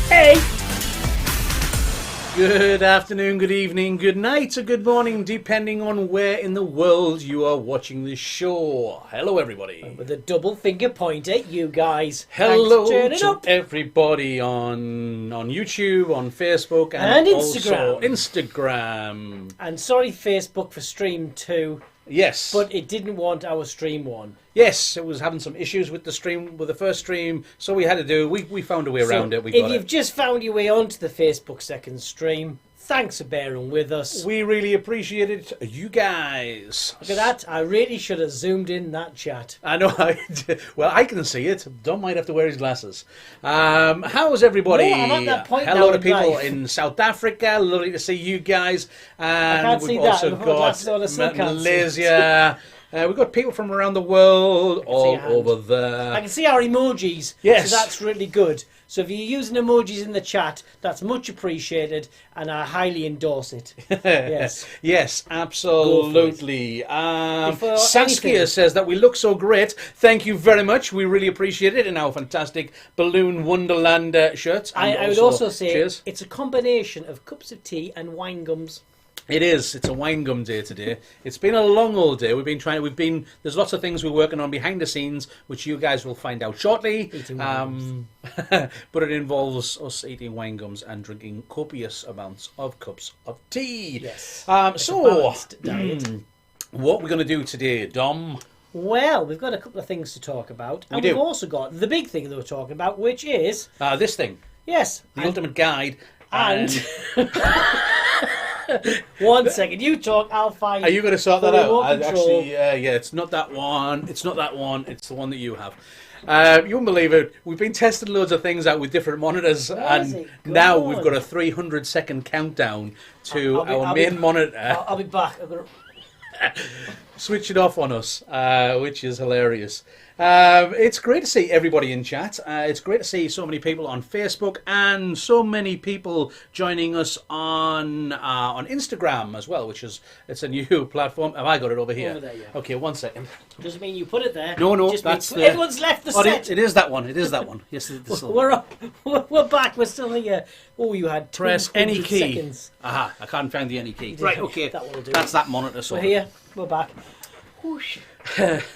Hey! Good afternoon, good evening, good night, or good morning, depending on where in the world you are watching this show. Hello, everybody. With a double finger point at you guys. Hello Thanks for to up. everybody on YouTube, on Facebook, And also Instagram. Instagram. And sorry, Facebook, for stream 2, Yes. but it didn't want our stream 1. Yes, it was having some issues with the stream, with the first stream, so we had to do. We found a way around it. We got if you've just found your way onto the Facebook second stream, thanks for bearing with us. We really appreciate it, you guys. Look at that. I really should have zoomed in that chat. I know. Well, I can see it. Dom might have to wear his glasses. How's everybody? No, I'm at that point Hello now to in people life. in South Africa. Lovely to see you guys. And can't see we've that. also I've got glasses on, I still got can't see Malaysia. We've got people from around the world all your hand. over there. I can see our emojis, Yes. so that's really good. So if you're using emojis in the chat, that's much appreciated, and I highly endorse it. Yes. Yes, absolutely. Before Saskia anything- says that we look so great. Thank you very much. We really appreciate it in our fantastic Balloon Wonderland shirts. And I would also say cheers. it's a combination of cups of tea and wine gums. It is. It's a wine gum day today. It's been a long old day. There's lots of things we're working on behind the scenes, which you guys will find out shortly. Eating wine But it involves us eating wine gums and drinking copious amounts of cups of tea. Yes. It's a So, balanced diet. what we're going to do today, Dom? Well, we've got a couple of things to talk about. And We do. we've also got the big thing that we're talking about, which is, This thing, yes, the ultimate guide. and one second, you talk, I'll find. Are you going to sort the that out? remote control. Actually, yeah, it's not that one. It's not that one. It's the one that you have. You won't believe it. We've been testing loads of things out with different monitors, Where's and it now gone? we've got a 300-second countdown to our I'll be- main monitor. I'll be back. I'm gonna... Switch it off on us, which is hilarious. It's great to see everybody in chat. It's great to see so many people on Facebook and so many people joining us on Instagram as well, it's a new platform. Have I got it over here? Over there, yeah. Okay, 1 second. Doesn't mean you put it there. No, It just that's means the... everyone's left the Oh, set. it is that one. It is that one. Yes, this will... We're back. We're still here. Oh, you had Press any 200 key. seconds. Aha, I can't find the any key. did. Right, okay. That will do. That's that monitor. So We're here. We're back. Whoosh.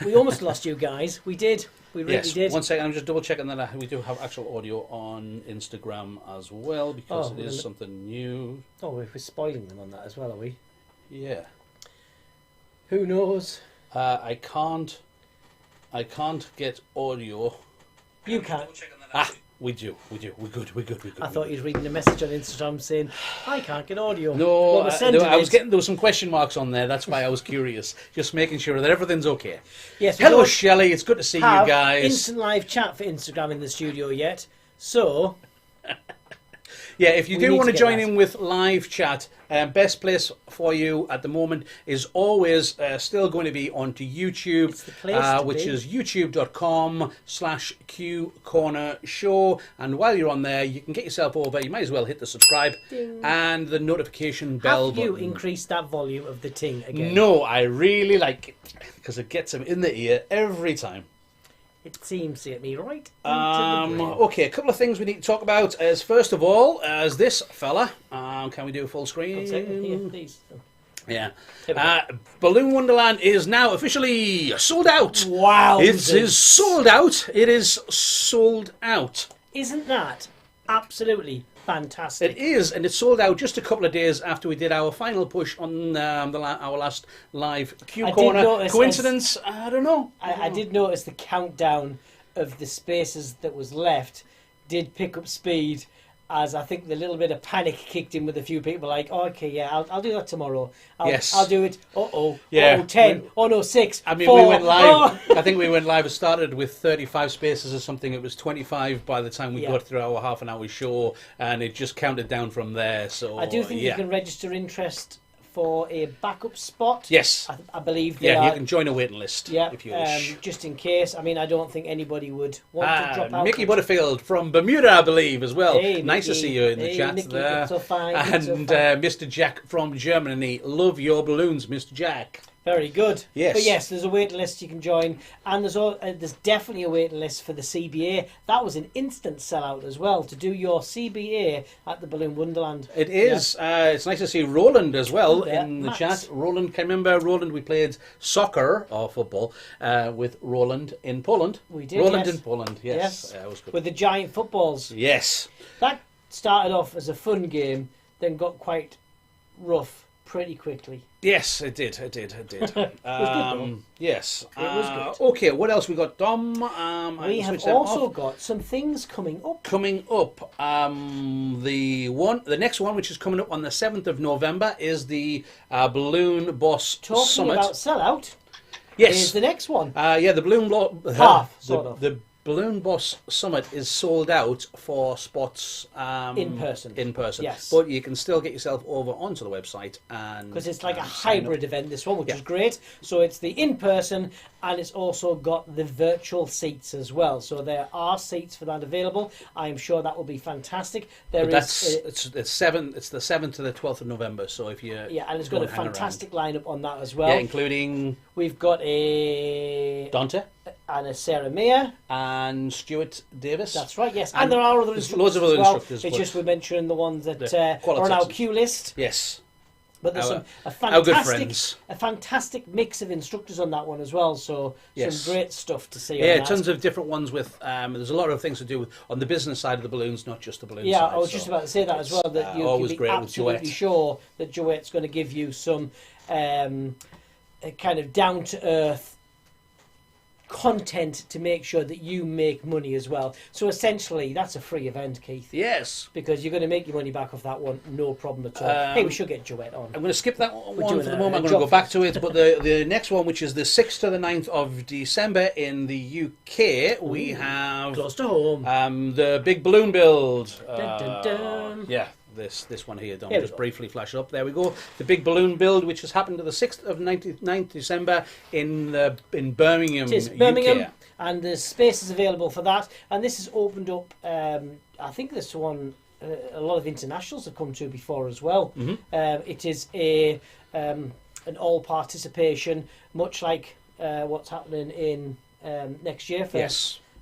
We almost lost you guys. We did. We really Yes, did. 1 second. I'm just double checking that we do have actual audio on Instagram as well, because Oh, it is well, something new. Oh, we're spoiling them on that as well, are we? Yeah. Who knows? I can't get audio. You can't. We do. We're good. I thought you were reading a message on Instagram saying, I can't get audio. No, Well, we're sending there it. was some question marks on there. That's why I was curious, just making sure that everything's okay. Yes, we Hello, don't Shelley. It's good to see you have guys. instant live chat for Instagram in the studio yet. So, Yeah, if you We do need want to to get join that. in with live chat, best place for you at the moment is always still going to be onto YouTube, It's the place to which be. is youtube.com/Q Corner Show. And while you're on there, you can get yourself over. You might as well hit the subscribe Ding. and the notification bell have you button. increased that volume of the ting again? No, I really like it because it gets them in the ear every time. It seems to get me right into the brain. Okay, a couple of things we need to talk about. As first of all, as this fella, can we do a full screen? 1 second here, please. Yeah. Here we go. Balloon Wonderland is now officially sold out. Wow. It is sold out. It is sold out. Isn't that absolutely fantastic? It is, and it sold out just a couple of days after we did our final push on our last live Q I did Corner. notice Coincidence? I don't know. I did notice the countdown of the spaces that was left did pick up speed, as I think the little bit of panic kicked in with a few people like, oh, okay, yeah, I'll do that tomorrow. Yes. I'll do it. Uh-oh. Yeah. Oh, 10. Oh, no, 6. I mean, 4. we went live. Oh. I think we went live. It started with 35 spaces or something. It was 25 by the time we Yeah. got through our half-an-hour show, and it just counted down from there. So I do think yeah. you can register interest for a backup spot. Yes. I believe they Yeah, are. you can join a waiting list if you wish. Just in case. I mean, I don't think anybody would want to drop out. Mickey Butterfield from Bermuda, I believe, as well. Hey, Nice to Mickey. see you in the Hey, chat Mickey, there. it's so fine, And it's so fine. Mr. Jack from Germany. Love your balloons, Mr. Jack. Very good. Yes. But yes, there's a waiting list you can join, and there's definitely a waiting list for the CBA. That was an instant sellout as well, to do your CBA at the Balloon Wonderland. It is. Yeah. It's nice to see Roland as well in the Max. chat. Roland, can you remember Roland? We played soccer or football with Roland in Poland. We did. Roland yes. in Poland. Yes. That was good. With the giant footballs. Yes. That started off as a fun game, then got quite rough pretty quickly. Yes, it did. It did. It was good, yes. It was good. Okay, what else we got, Dom? We have also got some things coming up. The next one, which is coming up on the 7th of November, is the Balloon Boss Talking Summit. about sellout. Yes. Is the next one. The Balloon The Balloon Boss Summit is sold out for spots in person. Yes. But you can still get yourself over onto the website and because it's like a hybrid event, this one, which is great. So it's the in person, and it's also got the virtual seats as well. So there are seats for that available. I'm sure that will be fantastic. It's the 7th to the 12th of November. So if you and it's got a fantastic lineup on that as well. Yeah, including we've got a Dante and a Sarah Mayer and Stuart Davis. That's right. Yes, and there are other instructors. Loads of other instructors. It's just we're mentioning the ones that are on our queue list. Yes. But there's a fantastic mix of instructors on that one as well. So some great stuff to see. Yeah, tons of different ones with. There's a lot of things to do on the business side of the balloons, not just the balloon side. Yeah, I was just about to say that as well. That you can be absolutely sure that Joette's going to give you some kind of down to earth content to make sure that you make money as well. So essentially, that's a free event, Keith. Yes. Because you're going to make your money back off that one, no problem at all. Hey, we should get Joette on. I'm going to skip that one for the moment. I'm going to go back to it. But the next one, which is the 6th to the 9th of December in the UK, we have... Close to home. The Big Balloon Build. Dun, dun, dun. Yeah. This one here, Dom, just briefly flash it up. There we go. The Big Balloon Build, which has happened to the 6th of 9th December in Birmingham, it is Birmingham, UK. And there's spaces available for that. And this has opened up, I think this one, a lot of internationals have come to before as well. Mm-hmm. It is an all participation, much like what's happening in next year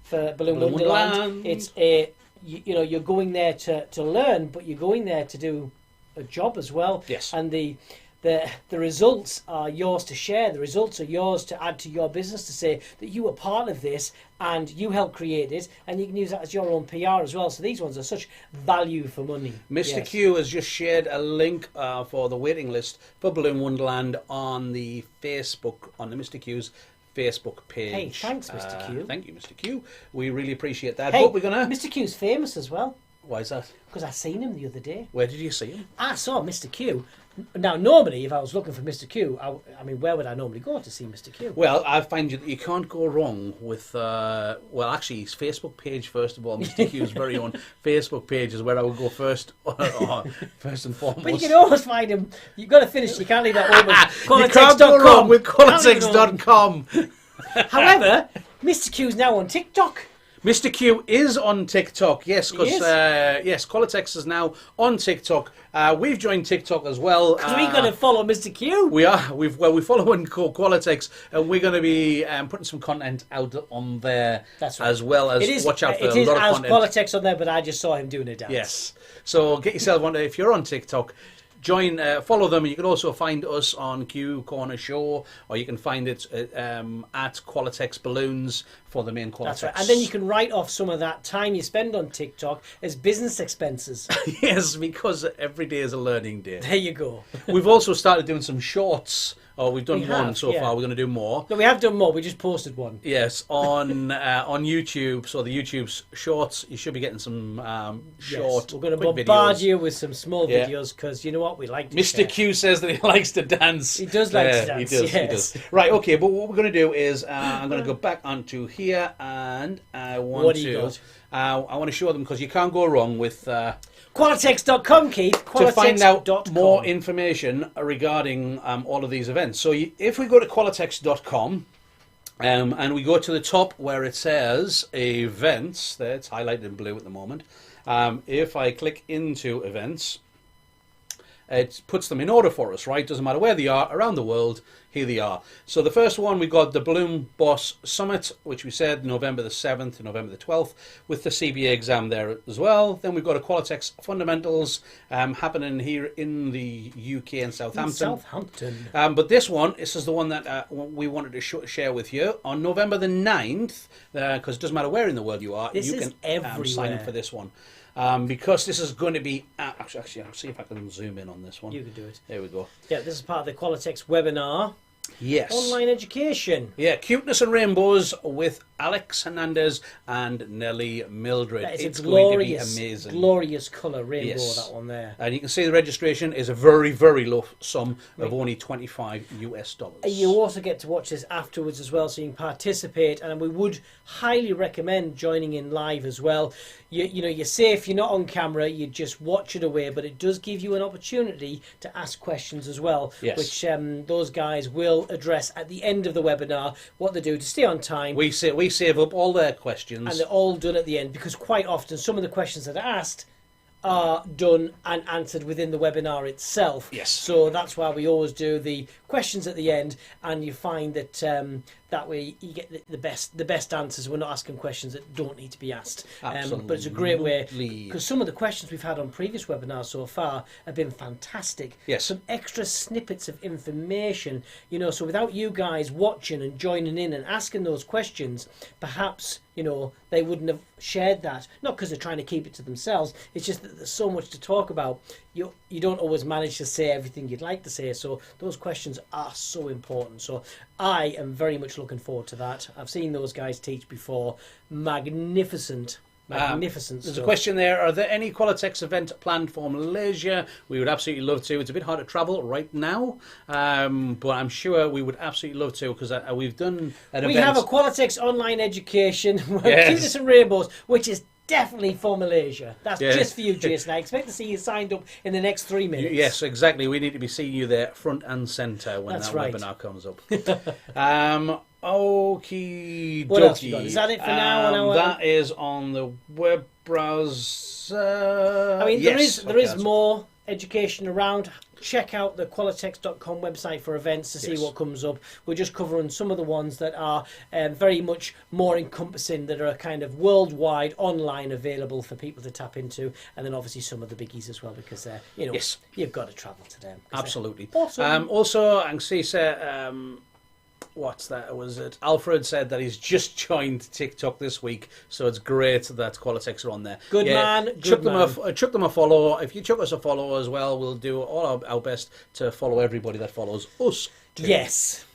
for Balloon Wonderland. It's a... you're going there to learn, but you're going there to do a job as well. Yes. And the results are yours to share. The results are yours to add to your business, to say that you were part of this and you helped create it, and you can use that as your own PR as well. So these ones are such value for money. Mr. Q has just shared a link for the waiting list for Balloon Wonderland on the Mr. Q's Facebook page. Hey, thanks, Mr. Q. Thank you, Mr. Q. We really appreciate that. Hey, but we're gonna... Mr. Q's famous as well. Why is that? Because I seen him the other day. Where did you see him? I saw Mr. Q. Now, normally, if I was looking for Mr. Q, I mean, where would I normally go to see Mr. Q? Well, I find you can't go wrong with, actually, his Facebook page, first of all. Mr. Q's very own Facebook page is where I would go first and foremost. But you can always find him. You've got to finish. You can't leave that open. You can't go wrong with Qualitex.com. However, Mr. Q's now on TikTok. Mr. Q is on TikTok, yes, because Qualitex is now on TikTok. We've joined TikTok as well. Because we're going to follow Mr. Q. We are. We're following Qualitex, and we're going to be putting some content out on there. That's right. As well as watch out for a lot of content. It is as Qualitex on there, but I just saw him doing a dance. Yes. So get yourself on there if you're on TikTok. Follow them. You can also find us on Q Corner Show, or you can find it at Qualitex Balloons for the main Qualitex. That's right. And then you can write off some of that time you spend on TikTok as business expenses. Yes, because every day is a learning day. There you go. We've also started doing some shorts. We've done one so far. We're going to do more. No, we have done more. We just posted one. Yes, on YouTube. So the YouTube's shorts. You should be getting some short. We're going to bombard you with some small videos because you know what, we like to Mr. share. Q says that he likes to dance. He does like to dance. He does. Right. Okay. But what we're going to do is I'm going to go back onto here, and I want to show them, because you can't go wrong with. Qualitex.com, Keith. To find out more information regarding all of these events. So if we go to Qualitex.com and we go to the top where it says events, there it's highlighted in blue at the moment. If I click into events, it puts them in order for us, right? Doesn't matter where they are around the world, here they are. So the first one, we got the Balloon Boss Summit, which we said November the 7th to November the 12th, with the CBA exam there as well. Then we've got a Qualitex Fundamentals happening here in the UK in Southampton. But this is the one that we wanted to share with you on November the 9th, because it doesn't matter where in the world you are, you can sign up for this one. Because this is going to be... actually, I'll see if I can zoom in on this one. You can do it. There we go. Yeah, this is part of the Qualitex webinar. Yes. Online education. Yeah, Cuteness and Rainbows with Alex Hernandez and Nellie Mildred. It's going to be amazing. Glorious colour rainbow, that one there. And you can see the registration is a very, very low sum of only $25 US. You also get to watch this afterwards as well, so you can participate. And we would highly recommend joining in live as well. You know, you're safe, you're not on camera, you just watch it away, but it does give you an opportunity to ask questions as well, which those guys will address at the end of the webinar, what they do to stay on time. We save up all their questions. And they're all done at the end, because quite often some of the questions that are asked are done and answered within the webinar itself. Yes. So that's why we always do the questions at the end, and you find that that way you get the best answers. We're not asking questions that don't need to be asked. Absolutely. But it's a great way, because some of the questions we've had on previous webinars so far have been fantastic. Yes. Some extra snippets of information, you know, so without you guys watching and joining in and asking those questions, perhaps, you know, they wouldn't have shared that. Not because they're trying to keep it to themselves, it's just that there's so much to talk about. You don't always manage to say everything you'd like to say, so those questions are so important. So I am very much looking forward to that. I've seen those guys teach before. Magnificent There's stuff. a question there. Are there any Qualitex event planned for Malaysia? We would absolutely love to. It's a bit hard to travel right now, but I'm sure we would absolutely love to, because we've done an event. We have a Qualitex online education, Cuteness and Rainbows, which is definitely for Malaysia. That's just for you, Jason. I expect to see you signed up in the next 3 minutes. Yes, exactly. We need to be seeing you there front and centre when webinar comes up. Okie What else you dokie. got? Is that it for now? That is on the web browser. I mean, there is more education around. Check out the Qualitex.com website for events to see what comes up. We're just covering some of the ones that are very much more encompassing, that are kind of worldwide online available for people to tap into, and then obviously some of the biggies as well, because you've got to travel to them. Absolutely. Awesome. Also, I can see what's that? Was it Alfred said that he's just joined TikTok this week, so it's great that Qualitex are on there. Good man. Chuck them a follow. If you chuck us a follow as well, we'll do all our best to follow everybody that follows us too. Yes.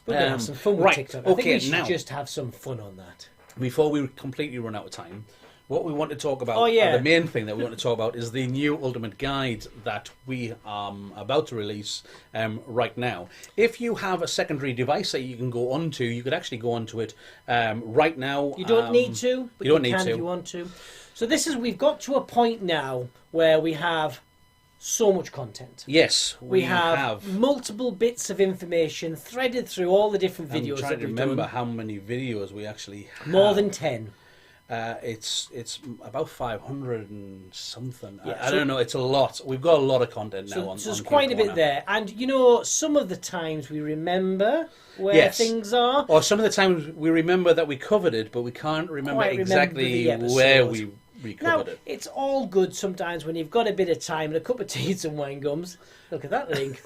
We're going to have some fun with TikTok. I think we should now, just have some fun on that. Before we completely run out of time, what we want to talk about, the main thing that we want to talk about, is the new Ultimate Guide that we are about to release right now. If you have a secondary device that you can go onto, you could actually go onto it right now. You don't need to, but you can if you want to. So we've got to a point now where we have so much content. Yes, we have multiple bits of information threaded through all the different videos that we've done. I'm trying to remember how many videos we actually have. More than 10. It's about 500 and something. I don't know. It's a lot. We've got a lot of content now. So there's quite a bit there. And, you know, some of the times we remember where things are. Or some of the times we remember that we covered it, but we can't remember exactly where we covered it. It's all good sometimes when you've got a bit of time and a cup of tea and some wine gums. Look at that link.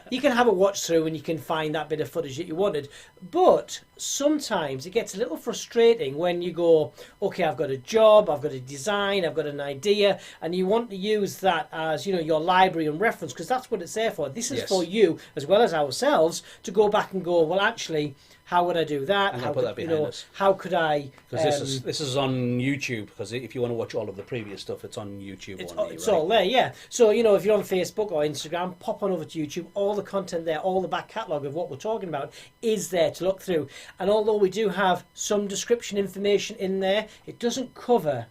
You can have a watch through and you can find that bit of footage that you wanted. But sometimes it gets a little frustrating when you go, okay, I've got a job, I've got a design, I've got an idea, and you want to use that as, you know, your library and reference, because that's what it's there for. This is for you, as well as ourselves, to go back and go, well, actually, how would I do that? How put that behind us? How could I? Because this is on YouTube. Because if you want to watch all of the previous stuff, it's on YouTube. It's all there, yeah. So, you know, if you're on Facebook or Instagram, pop on over to YouTube. All the content there, all the back catalogue of what we're talking about is there to look through. And although we do have some description information in there, it doesn't cover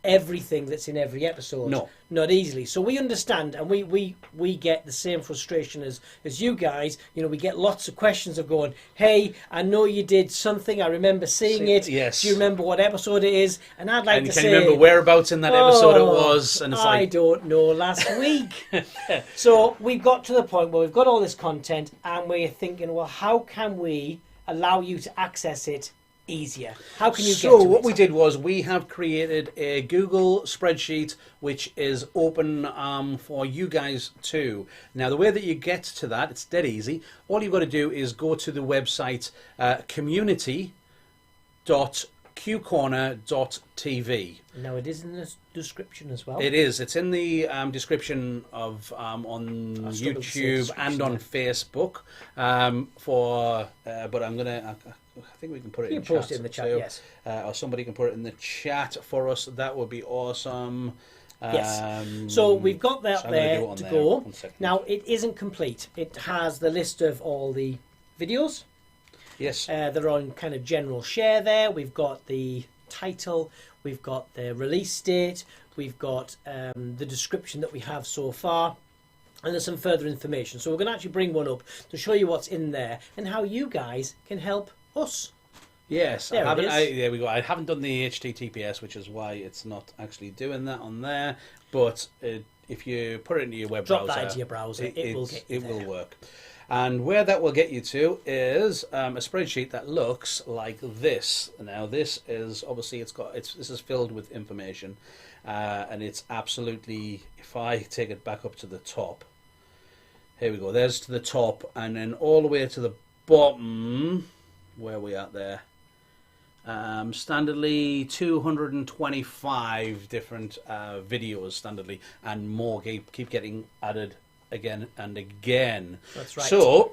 everything that's in every episode. No. Not easily. So we understand, and we get the same frustration as you guys. You know, we get lots of questions of going, hey, I know you did something, I remember seeing it. Yes. Do you remember what episode it is? And I'd like to say... And can you remember whereabouts in that episode it was? And it's I don't know, last week. So we've got to the point where we've got all this content, and we're thinking, well, how can we allow you to access it easier? How can you get to it? So what we did was we have created a Google spreadsheet which is open for you guys too. Now the way that you get to that, it's dead easy. All you've got to do is go to the website community.qcorner.tv. Now it is in the description as well. It is. It's in the description of on YouTube and on Facebook. But I'm gonna. I think we can put it in post chat. it in the chat, too. yes. Or somebody can put it in the chat for us. That would be awesome. Yes. So we've got that so there to go. 1 second. Now it isn't complete. It has the list of all the videos. Yes. They're on kind of general share there. We've got the title. We've got the release date. We've got the description that we have so far. And there's some further information. So we're going to actually bring one up to show you what's in there and how you guys can help us. Yes, there there we go. I haven't done the HTTPS, which is why it's not actually doing that on there. But if you put it into your web browser, drop that into your browser, it will get you there. Will work. And where that will get you to is a spreadsheet that looks like this. Now, this is obviously this is filled with information, and it's absolutely. If I take it back up to the top, here we go. There's to the top, and then all the way to the bottom. Where are we at there? Standardly 225 different videos standardly, and more keep getting added again and again. That's right. So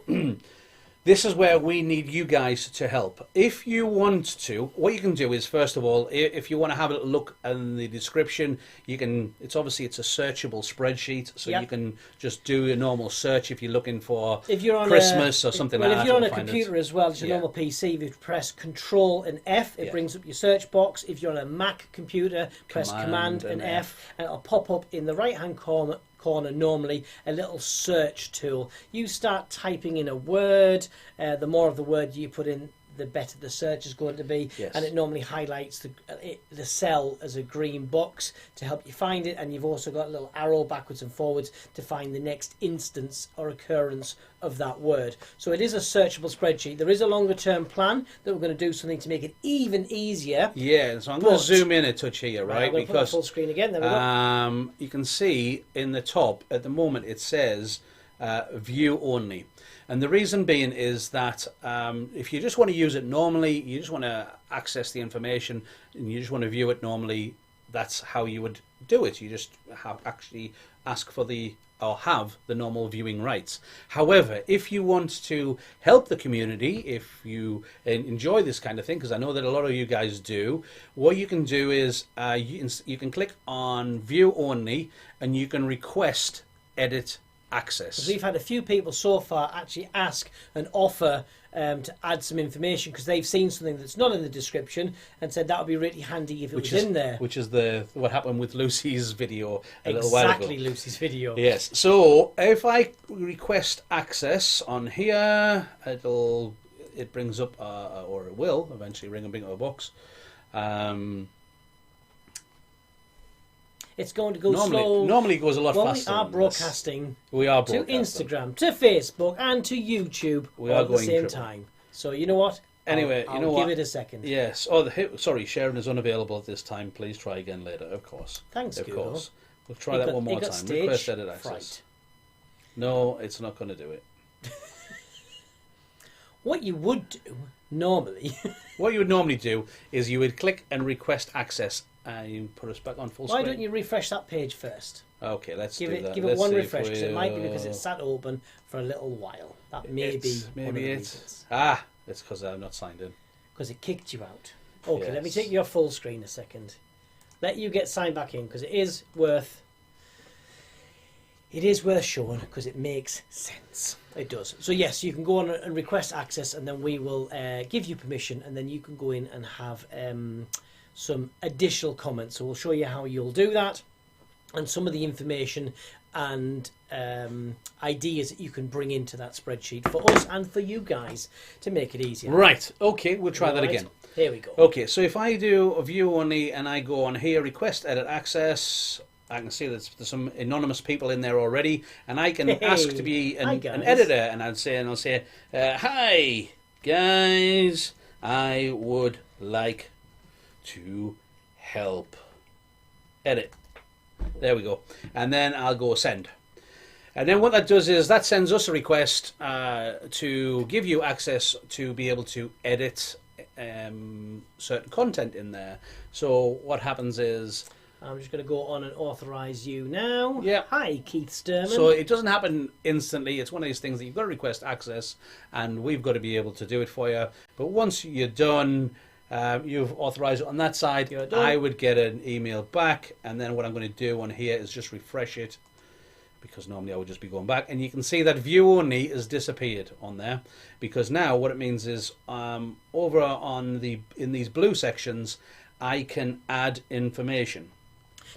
this is where we need you guys to help. If you want to, what you can do is, first of all, if you want to have a look in the description, you can. It's a searchable spreadsheet, so you can just do a normal search if you're looking for Christmas or something like that. Well, if you're on a computer as well, it's a normal PC. If you press Control and F, it brings up your search box. If you're on a Mac computer, press Command and F, and it'll pop up in the right-hand corner normally a little search tool. You start typing in a word, the more of the word you put in, the better the search is going to be. And it normally highlights the cell as a green box to help you find it, and you've also got a little arrow backwards and forwards to find the next instance or occurrence of that word. So it is a searchable spreadsheet. There is a longer term plan that we're going to do something to make it even easier. Yeah, so I'm going to zoom in a touch here, right? I'm going to put it full screen again. There we go. You can see in the top at the moment it says view only. And the reason being is that if you just want to use it normally, you just want to access the information and you just want to view it normally, that's how you would do it. You just actually ask for have the normal viewing rights. However, if you want to help the community, if you enjoy this kind of thing, because I know that a lot of you guys do, what you can do is you can click on view only and you can request edit access. We've had a few people so far actually ask and offer to add some information because they've seen something that's not in the description and said that would be really handy if it was in there. Which is what happened with Lucy's video a little while ago. Exactly, Lucy's video. Yes. So if I request access on here, it brings up, or it will eventually bring up a box. It's going to go slow. Normally it goes a lot faster. We are broadcasting to Instagram, to Facebook, and to YouTube all at the same time. So you know what? Anyway, I'll give it a second. Yes. Sorry, Sharon is unavailable at this time. Please try again later. Of course. Thanks, Google. Course. We'll try that one more time. Request edit access. Fright. No, it's not going to do it. What you would do normally. What you would normally do is you would click and request access. You put us back on full screen. Why don't you refresh that page first? Okay, let's give do it. that. Give it one refresh because it might be because it's sat open for a little while. That may be one of the reasons. It's because I'm not signed in. Because it kicked you out. Okay, yes. Let me take your full screen a second. Let you get signed back in because it is worth showing because it makes sense. It does. So yes, you can go on and request access, and then we will give you permission, and then you can go in and have some additional comments. So we'll show you how you'll do that, and some of the information and ideas that you can bring into that spreadsheet for us and for you guys to make it easier. Right. Okay, we'll try that again. Here we go. Okay, so if I do a view only and I go on here, request edit access, I can see that there's some anonymous people in there already, and I can ask to be an editor, and I'll say, hi guys, I would like to help edit. There we go. And then I'll go send. And then what that does is that sends us a request to give you access to be able to edit certain content in there. So what happens is... I'm just going to go on and authorise you now. Yeah. Hi, Keith Stirman. So it doesn't happen instantly. It's one of these things that you've got to request access, and we've got to be able to do it for you. But once you're done... you've authorized it on that side, I would get an email back, and then what I'm going to do on here is just refresh it, because normally I would just be going back, and you can see that view only has disappeared on there, because now what it means is over on in these blue sections I can add information.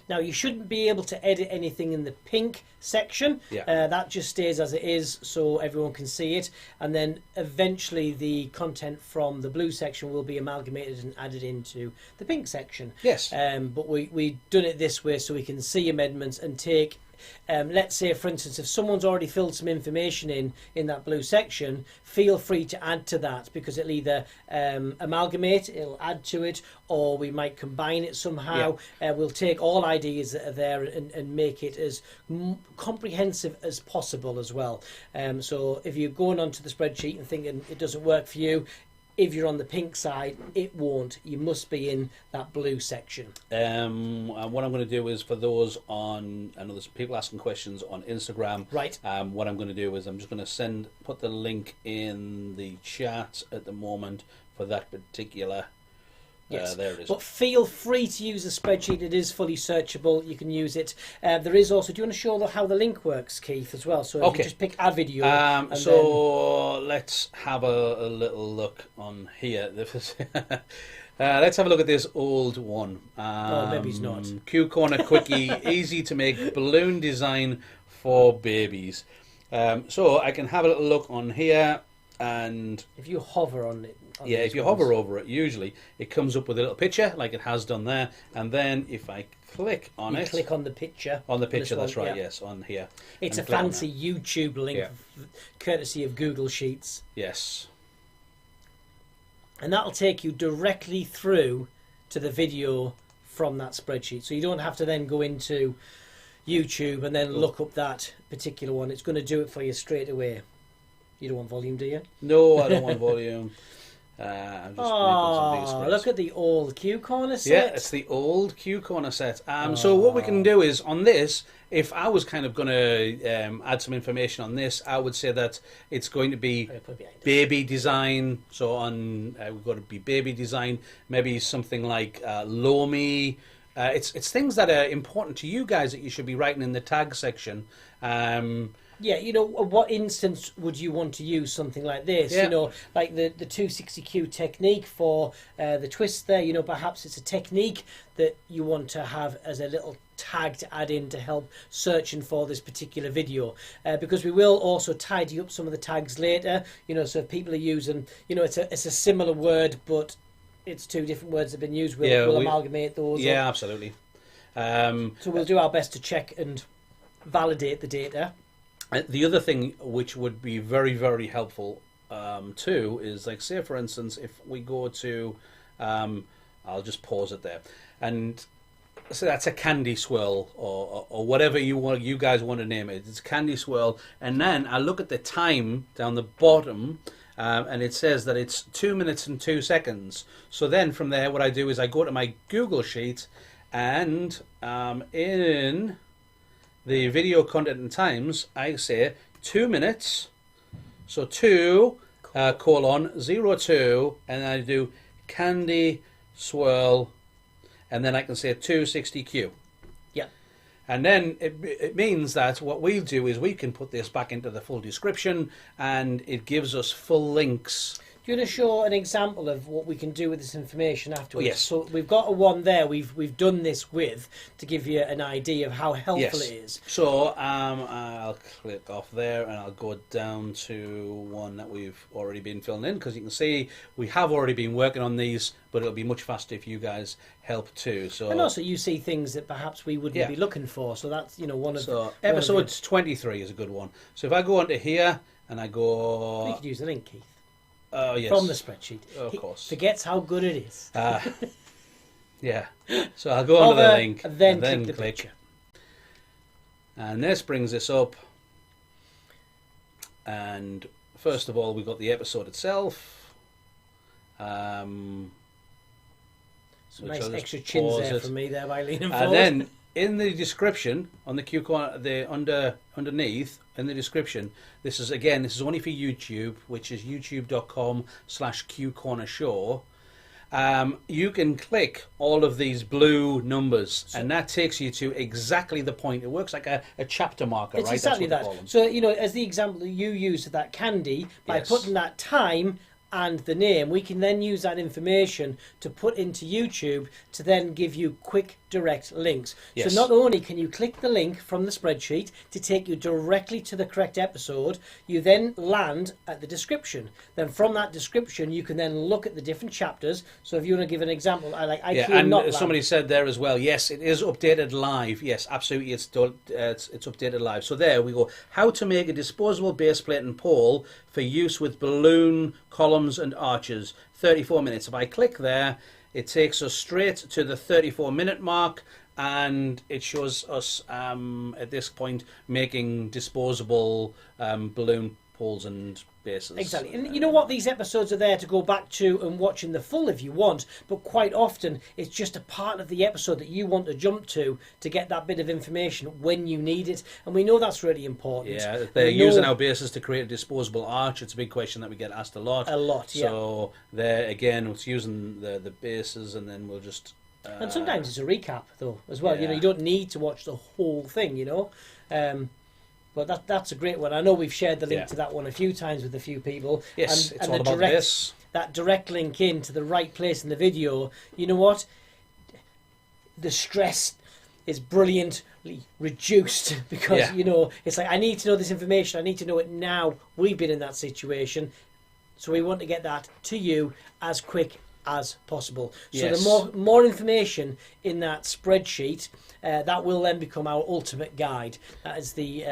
Now, you shouldn't be able to edit anything in the pink section. Yeah. That just stays as it is so everyone can see it. And then eventually the content from the blue section will be amalgamated and added into the pink section. Yes. But we've done it this way so we can see amendments and take... let's say, for instance, if someone's already filled some information in that blue section, feel free to add to that, because it'll either amalgamate, it'll add to it, or we might combine it somehow. Yeah. We'll take all ideas that are there and make it as comprehensive as possible as well. So if you're going onto the spreadsheet and thinking it doesn't work for you, if you're on the pink side, it won't. You must be in that blue section. What I'm going to do is, for those on, I know there's people asking questions on Instagram. Right. What I'm going to do is I'm just going to put the link in the chat at the moment for that particular. Yes, there it is. But feel free to use the spreadsheet. It is fully searchable. You can use it. There is also... Do you want to show how the link works, Keith, as well? So okay. You just pick a video. Let's have a little look on here. Let's have a look at this old one. Maybe it's not. Q Corner Quickie, easy to make balloon design for babies. So I can have a little look on here, and if you hover on it. If you hover over it, usually it comes up with a little picture like it has done there, and then if I click on it, click on the picture. On the picture, that's right. Yeah. Yes, on here. It's a fancy YouTube link, courtesy of Google Sheets. Yes. And that'll take you directly through to the video from that spreadsheet, so you don't have to then go into YouTube and then look up that particular one. It's going to do it for you straight away. You don't want volume, do you? No, I don't want volume. I'm just making some big look at the old Q Corner set. Yeah, it's the old Q Corner set. So what we can do is, on this, if I was kind of going to add some information on this, I would say that it's going to be baby design. So on, we've got to be baby design, maybe something like Lomi. It's things that are important to you guys that you should be writing in the tag section. Yeah, you know, what instance would you want to use something like this? Yeah. You know, like the 260Q technique for the twist there, you know, perhaps it's a technique that you want to have as a little tag to add in to help searching for this particular video. Because we will also tidy up some of the tags later, you know, so if people are using, you know, it's a similar word, but it's two different words that have been used. We'll amalgamate those. Yeah, up. Absolutely. So we'll do our best to check and validate the data. The other thing which would be very, very helpful too is, like, say for instance, if we go to, I'll just pause it there, and so that's a candy swirl or whatever you guys want to name it. It's candy swirl, and then I look at the time down the bottom, and it says that it's 2 minutes and 2 seconds. So then from there, what I do is I go to my Google Sheet, and in the video content and times, I say 2 minutes, so 2 :02, and then I do candy swirl, and then I can say 260Q. Yeah. And then it means that what we'll do is we can put this back into the full description, and it gives us full links Do you want to show an example of what we can do with this information afterwards? Yes. So we've got a one there we've done this with to give you an idea of how helpful it is. So I'll click off there and I'll go down to one that we've already been filling in, because you can see we have already been working on these, but it'll be much faster if you guys help too. So, and also you see things that perhaps we wouldn't be looking for. So that's one of so episode 23 is a good one. So if I go onto here and I go, we could use the link, Keith. Oh, yes. From the spreadsheet. Of course. Forgets how good it is. Yeah. So I'll go onto the link and then click the picture. And this brings us up. And first of all, we've got the episode itself. Some nice extra chins there for me there by leaning forward. And then in the description, on the Q corner, underneath in the description, this is only for YouTube, which is youtube.com/Q Corner Show. You can click all of these blue numbers, and that takes you to exactly the point. It works like a chapter marker, it's right? Exactly that. So as the example that you used of that candy, by putting that time and the name, we can then use that information to put into YouTube to then give you quick direct links. Yes. So not only can you click the link from the spreadsheet to take you directly to the correct episode, you then land at the description. Then from that description you can then look at the different chapters. So if you want to give an example, and somebody said there as well, yes, it is updated live. Yes, absolutely, it's updated live. So there we go. How to make a disposable base plate and pole for use with balloon columns and arches. 34 minutes. If I click there, it takes us straight to the 34-minute mark, and it shows us at this point making disposable balloon poles and bases. Exactly. And you know what? These episodes are there to go back to and watch in the full if you want, but quite often it's just a part of the episode that you want to jump to get that bit of information when you need it. And we know that's really important. Yeah, they're using our bases to create a disposable arch. It's a big question that we get asked a lot. A lot, yeah. So there again, it's using the bases, and then we'll just... and sometimes it's a recap, though, as well. You don't need to watch the whole thing, But that's a great one. I know we've shared the link to that one a few times with a few people. Yes, and it's all about this. That direct link in to the right place in the video. You know what? The stress is brilliantly reduced because, it's like, I need to know this information. I need to know it now. We've been in that situation. So we want to get that to you as quick as possible. So the more information in that spreadsheet, that will then become our ultimate guide. That is the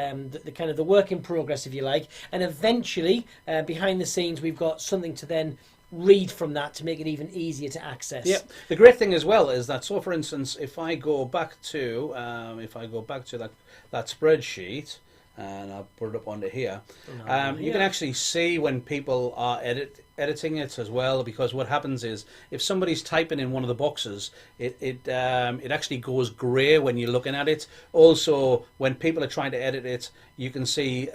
kind of the work in progress, if you like. And eventually, behind the scenes, we've got something to then read from that to make it even easier to access. Yeah. The great thing as well is that, so for instance, if I go back to that spreadsheet, and I'll put it up onto here, you can actually see when people are editing it as well, because what happens is if somebody's typing in one of the boxes, it actually goes grey when you're looking at it. Also, when people are trying to edit it, you can see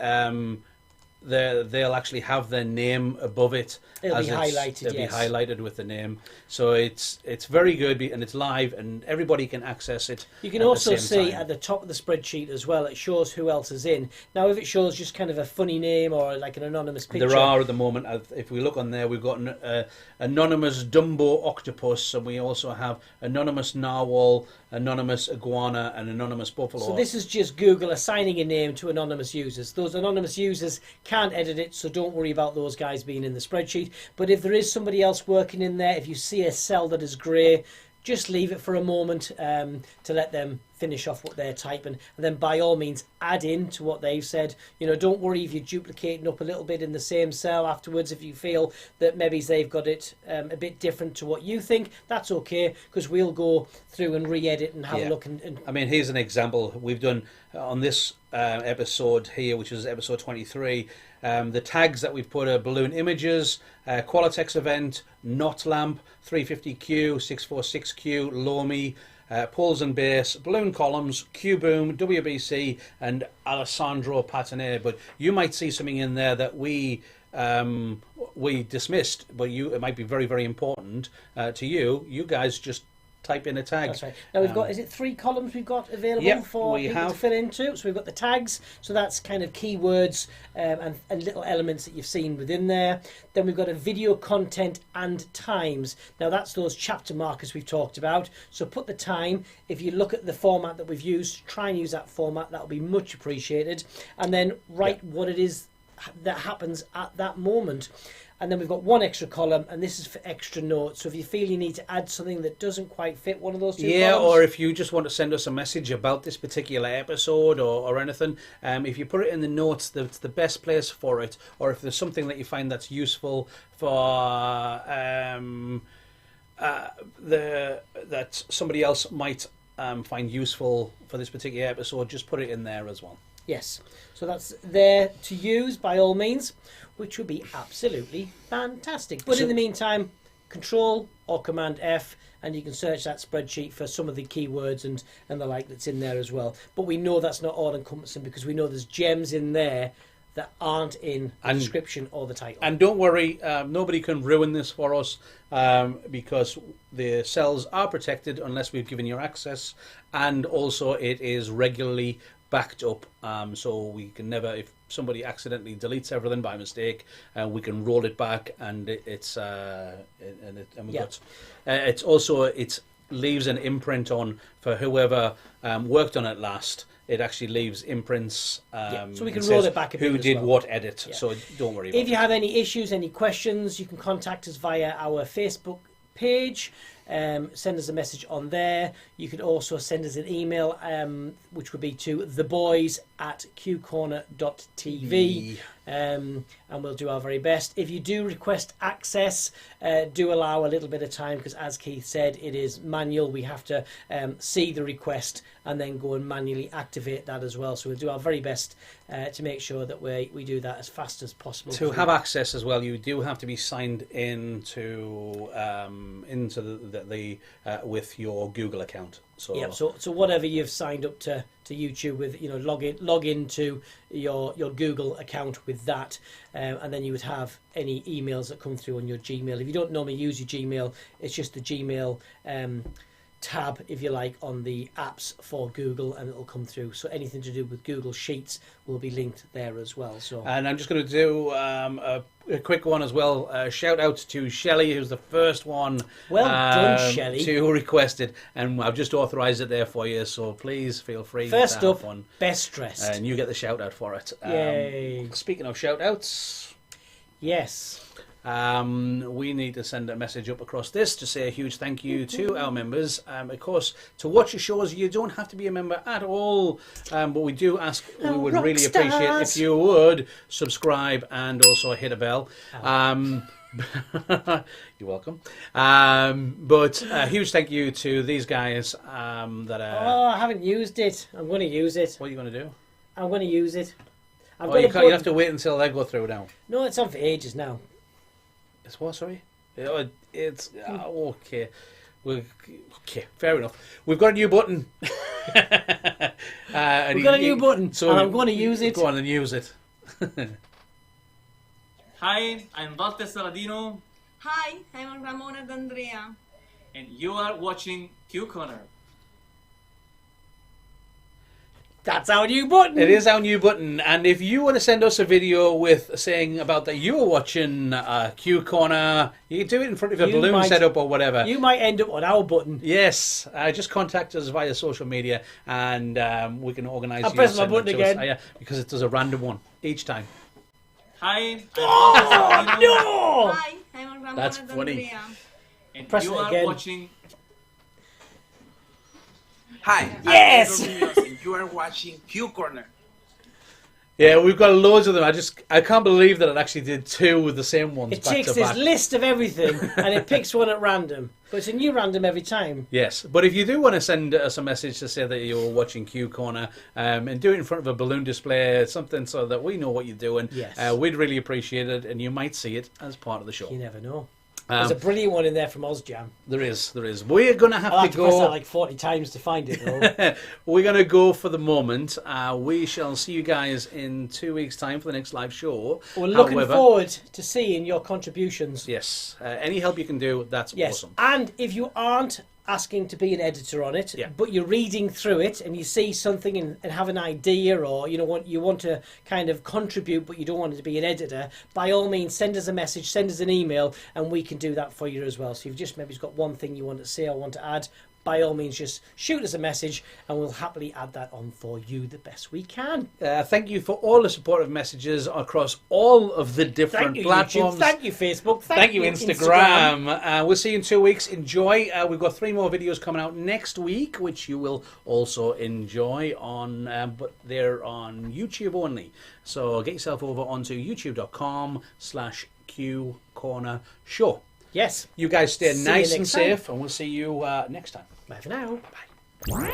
they'll actually have their name above it. It'll be highlighted. It'll be highlighted with the name. So it's very good, and it's live, and everybody can access it. You can also see at the top of the spreadsheet as well, it shows who else is in. Now, if it shows just kind of a funny name or like an anonymous picture, there are at the moment. If we look on there, we've got an anonymous Dumbo octopus, and we also have anonymous narwhal, anonymous iguana, and anonymous buffalo. So this is just Google assigning a name to anonymous users. Those anonymous users can't edit it, so don't worry about those guys being in the spreadsheet. But if there is somebody else working in there, if you see a cell that is grey, just leave it for a moment to let them finish off what they're typing, and then by all means add in to what they've said. Don't worry if you're duplicating up a little bit in the same cell afterwards. If you feel that maybe they've got it a bit different to what you think, that's okay, because we'll go through and re-edit and have a look. I mean, here's an example we've done on this episode here, which is episode 23. The tags that we've put are balloon images, Qualitex event, Knot lamp, 350Q, 646Q, Lomi, poles and base, balloon columns, Q boom, WBC, and Alessandro Patine. But you might see something in there that we dismissed, but it might be very, very important to you. You guys just type in a tag. That's right. Now we've got, is it 3 columns we've got available Yep, for we people have. to fill into? So we've got the tags, so that's kind of keywords and little elements that you've seen within there. Then we've got a video content and times. Now that's those chapter markers we've talked about. So put the time. If you look at the format that we've used, try and use that format. That'll be much appreciated. And then write what it is that happens at that moment. And then we've got 1 extra column, and this is for extra notes. So if you feel you need to add something that doesn't quite fit one of those 2 columns. Or if you just want to send us a message about this particular episode or anything, if you put it in the notes, that's the best place for it. Or if there's something that you find that's useful for that somebody else might find useful for this particular episode, just put it in there as well. Yes, so that's there to use by all means, which would be absolutely fantastic. But in the meantime, Control or Command F, and you can search that spreadsheet for some of the keywords and the like that's in there as well. But we know that's not all encompassing because we know there's gems in there that aren't in the description or the title. And don't worry, nobody can ruin this for us because the cells are protected unless we've given you access, and also it is regularly backed up, so we can never, if somebody accidentally deletes everything by mistake, we can roll it back, and it's also it leaves an imprint on for whoever worked on it last. It actually leaves imprints. So we can roll it back a bit. Who did what edit? Yeah. So don't worry about it. If you have any issues, any questions, you can contact us via our Facebook page. Send us a message on there. You could also send us an email, which would be to theboys@qcorner.tv, and we'll do our very best. If you do request access, do allow a little bit of time, because as Keith said, it is manual. We have to see the request and then go and manually activate that as well. So we'll do our very best to make sure that we do that as fast as possible. To have access as well, you do have to be signed into the with your Google account. So yeah, so whatever you've signed up to YouTube with, log into your Google account with that, and then you would have any emails that come through on your Gmail. If you don't normally use your Gmail, it's just the Gmail tab, if you like, on the apps for Google, and it'll come through. So anything to do with Google Sheets will be linked there as well. So, and I'm just going to do a quick one as well. Shout out to Shelley, who's the first one. Well done, Shelley. To request it, and I've just authorised it there for you. So please feel free. First to up, have one. best dressed, and you get the shout out for it. Yay! Speaking of shout outs, yes. We need to send a message up across this to say a huge thank you to our members. Of course, to watch the shows, you don't have to be a member at all, but we do ask, we would really appreciate if you would subscribe and also hit a bell. You're welcome. But a huge thank you to these guys that are... Oh, I haven't used it. I'm going to use it. What are you going to do? I'm going to use it. You have to wait until they go through now. No, it's on for ages now. It's what, sorry? It's okay. Okay, fair enough. We've got a new button. We've got a new button, so and I'm going to use it. Go on and use it. Hi, I'm Walter Saladino. Hi, I'm Ramona D'Andrea. And you are watching Q Corner. That's our new button. It is our new button, and if you want to send us a video with saying about that you were watching Q Corner, you can do it in front of a balloon setup or whatever. You might end up on our button. Yes, just contact us via social media, and we can organise. I'll press my button again. Because it does a random one each time. Hi, I'm Walter Saladino. No! Hi, I'm Ramona That's funny. D'Andrea. And Press you it are again. watching. Hi, Yes! I'm Pedro Munoz, and you are watching Q Corner. Yeah, we've got loads of them. I can't believe that it actually did two with the same ones It back takes to this back. list of everything and it picks one at random. But it's a new random every time. Yes, but if you do want to send us a message to say that you're watching Q Corner and do it in front of a balloon display, something so that we know what you're doing, Yes. we'd really appreciate it, and you might see it as part of the show. You never know. There's a brilliant one in there from OzJam. There is. We're going to have I'll to have to press that go. like 40 times to find it, though. We're going to go for the moment. We shall see you guys in 2 weeks' time for the next live show. We're looking forward to seeing your contributions. Yes. Any help you can do, that's Yes, awesome. and if you aren't asking to be an editor on it, Yeah. but you're reading through it and you see something and have an idea, or you want to kind of contribute but you don't want to be an editor, by all means send us a message, send us an email, and we can do that for you as well. So you've just maybe got one thing you want to say or want to add, by all means just shoot us a message and we'll happily add that on for you the best we can. Thank you for all the supportive messages across all of the different Thank you, platforms. YouTube. Thank you, Facebook. Thank you, Instagram. We'll see you in 2 weeks. Enjoy. We've got 3 more videos coming out next week, which you will also enjoy but they're on YouTube only. So get yourself over onto youtube.com/Q Corner Show. Yes. You guys stay See nice you and next time. safe, and we'll see you next time. Bye for now. Bye.